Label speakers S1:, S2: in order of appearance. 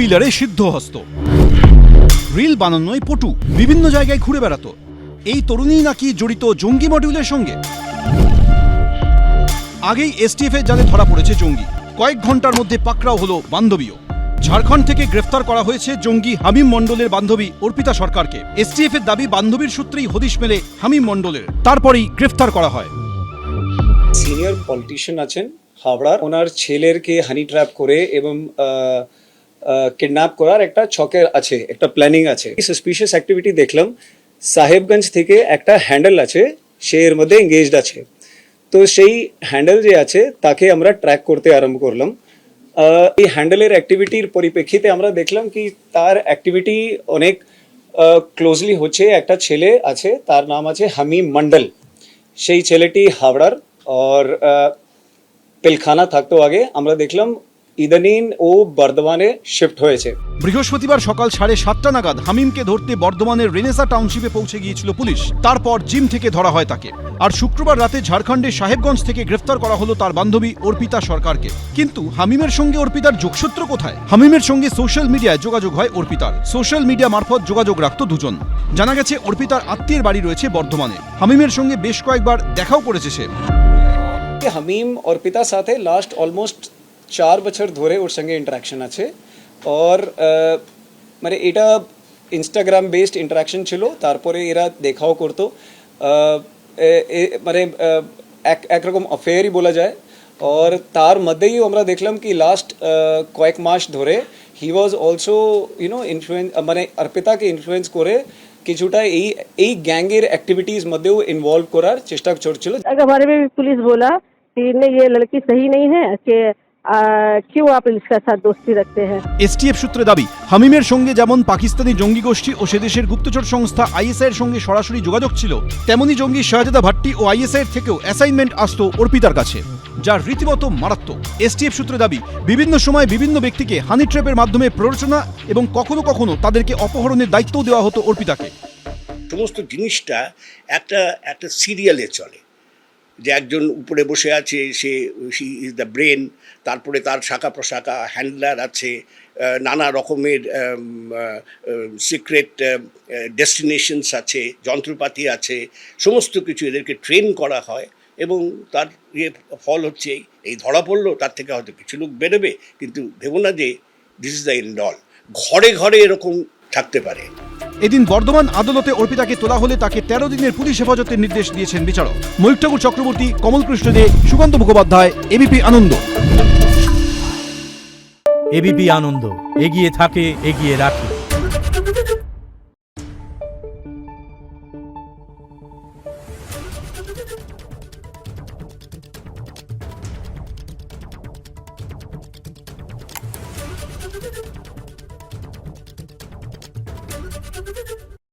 S1: হুইলারে সিদ্ধহস্ত, রিল বানানোয় পটু, বিভিন্ন জায়গায় ঘুরে বেড়াতো। এই তরুণী নাকি জড়িত জঙ্গি মডিউলের সঙ্গে। আগেই এসটিএফ এর জালে ধরা পড়েছে জঙ্গি, কয়েক ঘন্টার মধ্যে পাকড়াও হলো বান্ধবীও। ঝাড়খণ্ড থেকে গ্রেফতার করা হয়েছে জঙ্গি হামিম মণ্ডলের বান্ধবী অর্পিতা সরকারকে। এসটিএফ এর দাবি বান্ধবীর সূত্রেই হদিশ মেলে হামিম মণ্ডলের, তারপরেই গ্রেফতার করা হয়।
S2: সিনিয়র পলিটিশিয়ান আছেন হাওড়ার, ওনার ছেলেরকে হানি ট্র্যাপ করে এবং কিডন্যাপ করার একটা ছকের আছে, একটা প্ল্যানিং আছে। সাসপিশিয়াস অ্যাক্টিভিটি দেখলাম, সাহেবগঞ্জ থেকে একটা হ্যান্ডেল আছে, সে এর মধ্যে এঙ্গেজড আছে। তো সেই হ্যান্ডেল যে আছে তাকে আমরা ট্র্যাক করতে আরম্ভ করলাম। এই হ্যান্ডেলের অ্যাক্টিভিটির পরিপ্রেক্ষিতে আমরা দেখলাম কি তার অ্যাক্টিভিটি অনেক ক্লোজলি হচ্ছে। একটা ছেলে আছে, তার নাম আছে হামিম মন্ডল। সেই ছেলেটি হাওড়ার और পিলখানা থাকতো আগে। আমরা দেখলাম ইদানিং ও বর্ধমানে শিফট হয়েছে।
S1: বৃহস্পতিবার সকাল 7:30 নাগাদ হামিমকে ধরতে বর্ধমানের রেনেসা টাউনশিপে পৌঁছে গিয়েছিল পুলিশ। তারপর জিম থেকে ধরা হয় তাকে। আর শুক্রবার রাতে ঝাড়খণ্ডের সাহেবগঞ্জ থেকে গ্রেফতার করা হলো তার বান্ধবী অর্পিতা সরকারকে। কিন্তু হামিমের সঙ্গে অর্পিতার যোগসূত্র কোথায়? হামিমের সঙ্গে সোশ্যাল মিডিয়ায় যোগাযোগ হয় অর্পিতার। সোশ্যাল মিডিয়া মারফত যোগাযোগ রাখত দুজন। জানা গেছে অর্পিতার আত্মীয়ের বাড়ি রয়েছে বর্ধমানে। হামিমের সঙ্গে বেশ কয়েকবার দেখাও করেছে সে।
S2: হামিম অর্পিতার সাথে লাস্ট অলমোস্ট 4 বছর ধরে ওর সঙ্গে ইন্টারাকশন আছে। আর মানে এটা ইনস্টাগ্রাম বেসড ইন্টারাকশন ছিল। তারপরে এরা দেখাও করতো, মানে একরকম অ্যাফেয়ারই বলা যায়। আর তার মধ্যেই আমরা দেখলাম কি লাস্ট কয়েক মাস ধরে হি ওয়াজ অলসো ইনফ্লুয়েন্স, মানে অর্পিতাকে ইনফ্লুয়েন্স করে কিছুটা এই গ্যাংয়ের অ্যাক্টিভিটিজ মধ্যেও ইনভলভ করার চেষ্টা করছিল।
S3: अगर बारे में भी पुलिस बोला कि नहीं ये लड़की सही नहीं है कि क्यों आप इसका साथ दोस्ती रखते हैं।
S1: এসটিএফ সূত্রে দাবি, হামিমের সঙ্গে যেমন পাকিস্তানি জঙ্গি গোষ্ঠী ও সে দেশের গুপ্তচর সংস্থা আইএসআই এর সঙ্গে সরাসরি যোগাযোগ ছিল, তেমনি জঙ্গি শাহজাদা ভাট্টি ও আইএসআই এর থেকেও অ্যাসাইনমেন্ট আসতো অর্পিতার কাছে, যা রীতিমতো মারাত্মক। এসটিএফ সূত্রে দাবি, বিভিন্ন সময় বিভিন্ন ব্যক্তিকে হানি ট্র্যাপের মাধ্যমে প্ররোচনা এবং কখনো কখনো তাদেরকে অপহরণের দায়িত্বও দেওয়া হতো অর্পিতাকে।
S4: সমস্ত জিনিসটা একটা একটা সিরিয়ালে চলে, যে একজন উপরে বসে আছে, সে ইজ দ্য ব্রেন, তারপরে তার শাখা প্রশাখা হ্যান্ডলার আছে, নানা রকমের সিক্রেট ডেস্টিনেশনস আছে, যন্ত্রপাতি আছে, সমস্ত কিছু এদেরকে ট্রেন করা হয়। এবং তার ফল হচ্ছে এই ধরা পড়লো, তার থেকে হয়তো কিছু লোক বেরোবে, কিন্তু ভেবো না যে this is the end all. ঘরে ঘরে এরকম থাকতে পারে।
S1: এদিন বর্ধমান আদালতে অর্পিতাকে তোলা হলে তাকে 13 দিনের পুলিশ হেফাজতের নির্দেশ দিয়েছেন বিচারক। ময়ূর ঠাকুর চক্রবর্তী, কমল কৃষ্ণ দে, সুকান্ত মুখোপাধ্যায়, এবিপি আনন্দ।
S5: এবিপি আনন্দ, এগিয়ে থাকে, এগিয়ে রাখে।